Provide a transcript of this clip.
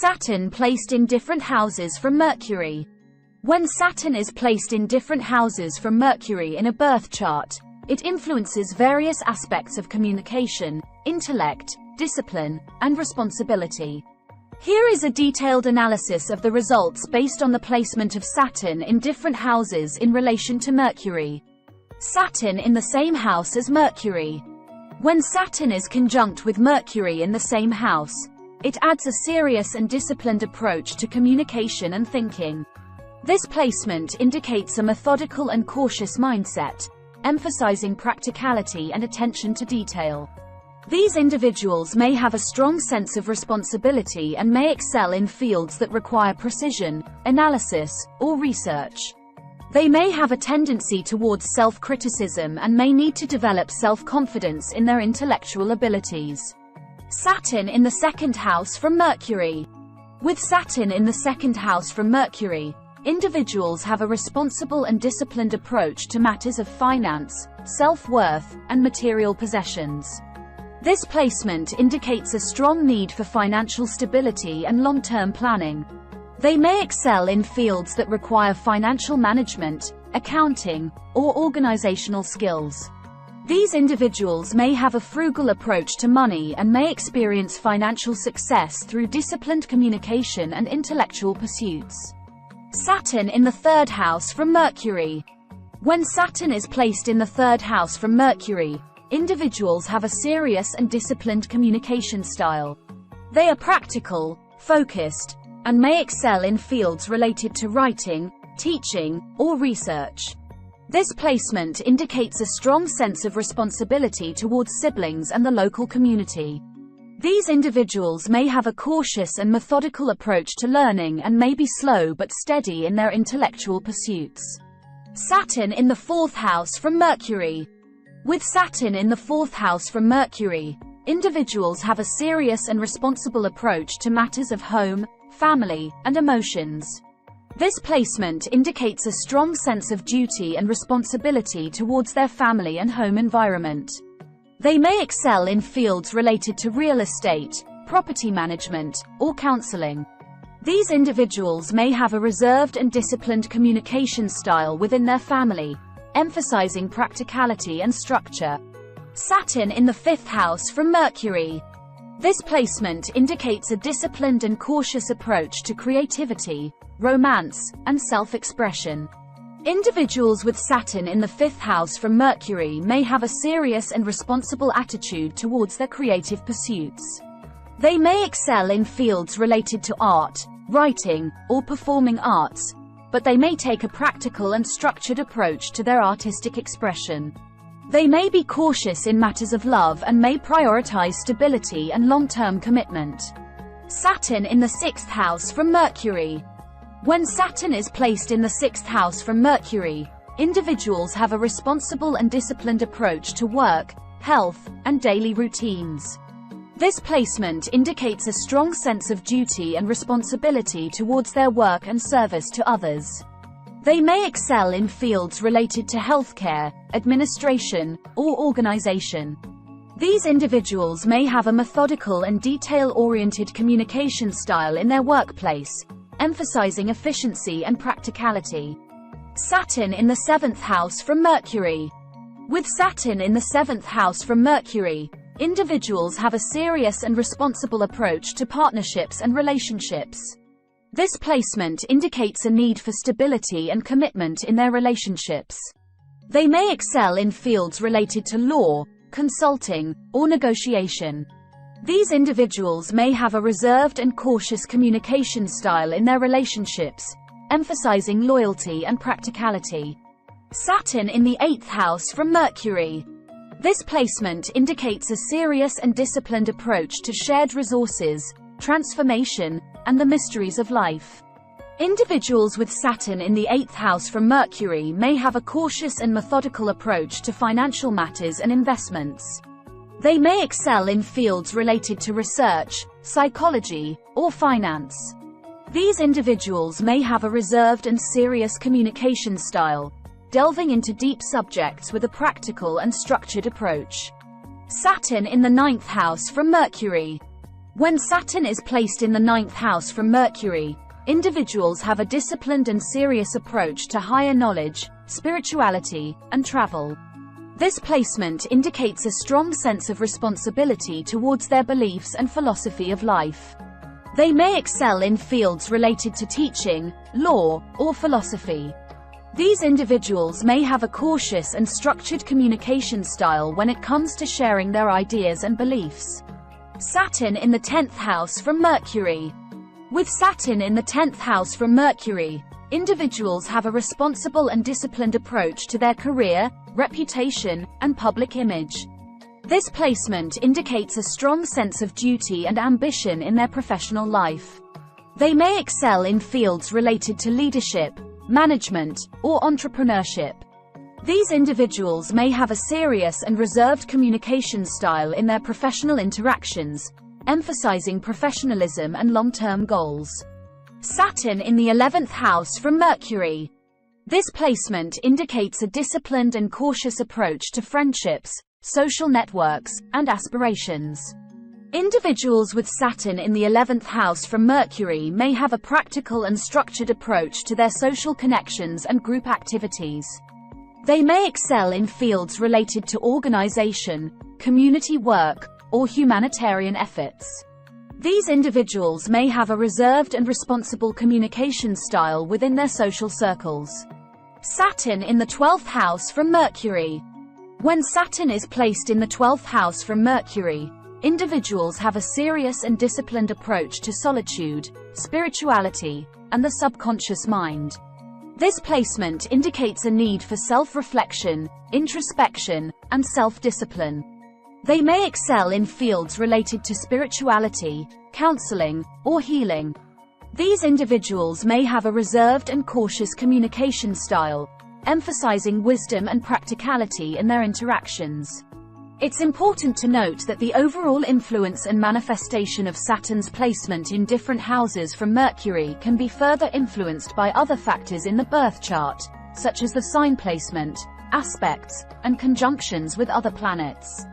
Saturn placed in different houses from Mercury. When Saturn is placed in different houses from Mercury in a birth chart, it influences various aspects of communication, intellect, discipline, and responsibility. Here is a detailed analysis of the results based on the placement of Saturn in different houses in relation to Mercury. Saturn in the same house as Mercury. When Saturn is conjunct with Mercury in the same house, it adds a serious and disciplined approach to communication and thinking. This placement indicates a methodical and cautious mindset, emphasizing practicality and attention to detail. These individuals may have a strong sense of responsibility and may excel in fields that require precision, analysis, or research. They may have a tendency towards self-criticism and may need to develop self-confidence in their intellectual abilities. Saturn in the second house from Mercury. With Saturn in the second house from Mercury, individuals have a responsible and disciplined approach to matters of finance, self-worth, and material possessions. This placement indicates a strong need for financial stability and long-term planning. They may excel in fields that require financial management, accounting, or organizational skills. These individuals may have a frugal approach to money and may experience financial success through disciplined communication and intellectual pursuits. Saturn in the third house from Mercury. When Saturn is placed in the third house from Mercury, individuals have a serious and disciplined communication style. They are practical, focused, and may excel in fields related to writing, teaching, or research. This placement indicates a strong sense of responsibility towards siblings and the local community. These individuals may have a cautious and methodical approach to learning and may be slow but steady in their intellectual pursuits. Saturn in the fourth house from Mercury. With Saturn in the fourth house from Mercury, individuals have a serious and responsible approach to matters of home, family, and emotions. This placement indicates a strong sense of duty and responsibility towards their family and home environment. They may excel in fields related to real estate, property management, or counseling. These individuals may have a reserved and disciplined communication style within their family, emphasizing practicality and structure. Saturn in the fifth house from Mercury. This placement indicates a disciplined and cautious approach to creativity, romance, and self-expression. Individuals with Saturn in the fifth house from Mercury may have a serious and responsible attitude towards their creative pursuits. They may excel in fields related to art, writing, or performing arts, but they may take a practical and structured approach to their artistic expression. They may be cautious in matters of love and may prioritize stability and long-term commitment. Saturn in the sixth house from Mercury. When Saturn is placed in the sixth house from Mercury, individuals have a responsible and disciplined approach to work, health, and daily routines. This placement indicates a strong sense of duty and responsibility towards their work and service to others. They may excel in fields related to healthcare, administration, or organization. These individuals may have a methodical and detail-oriented communication style in their workplace, emphasizing efficiency and practicality. Saturn in the seventh house from Mercury. With Saturn in the seventh house from Mercury, individuals have a serious and responsible approach to partnerships and relationships. This placement indicates a need for stability and commitment in their relationships. They may excel in fields related to law, consulting, or negotiation. These individuals may have a reserved and cautious communication style in their relationships, emphasizing loyalty and practicality. Saturn in the eighth house from Mercury. This placement indicates a serious and disciplined approach to shared resources, transformation, and the mysteries of life. Individuals with Saturn in the eighth house from Mercury may have a cautious and methodical approach to financial matters and investments. They may excel in fields related to research, psychology, or finance. These individuals may have a reserved and serious communication style, delving into deep subjects with a practical and structured approach. Saturn in the ninth house from Mercury. When Saturn is placed in the 9th house from Mercury, individuals have a disciplined and serious approach to higher knowledge, spirituality, and travel. This placement indicates a strong sense of responsibility towards their beliefs and philosophy of life. They may excel in fields related to teaching, law, or philosophy. These individuals may have a cautious and structured communication style when it comes to sharing their ideas and beliefs. Saturn in the 10th house from Mercury. With Saturn in the 10th house from Mercury, individuals have a responsible and disciplined approach to their career, reputation, and public image. This placement indicates a strong sense of duty and ambition in their professional life. They may excel in fields related to leadership, management, or entrepreneurship. These individuals may have a serious and reserved communication style in their professional interactions, emphasizing professionalism and long-term goals. Saturn in the 11th house from Mercury. This placement indicates a disciplined and cautious approach to friendships, social networks, and aspirations. Individuals with Saturn in the 11th house from Mercury may have a practical and structured approach to their social connections and group activities. They may excel in fields related to organization, community work, or humanitarian efforts. These individuals may have a reserved and responsible communication style within their social circles. Saturn in the 12th house from Mercury. When Saturn is placed in the 12th house from Mercury, individuals have a serious and disciplined approach to solitude, spirituality, and the subconscious mind. This placement indicates a need for self-reflection, introspection, and self-discipline. They may excel in fields related to spirituality, counseling, or healing. These individuals may have a reserved and cautious communication style, emphasizing wisdom and practicality in their interactions. It's important to note that the overall influence and manifestation of Saturn's placement in different houses from Mercury can be further influenced by other factors in the birth chart, such as the sign placement, aspects, and conjunctions with other planets.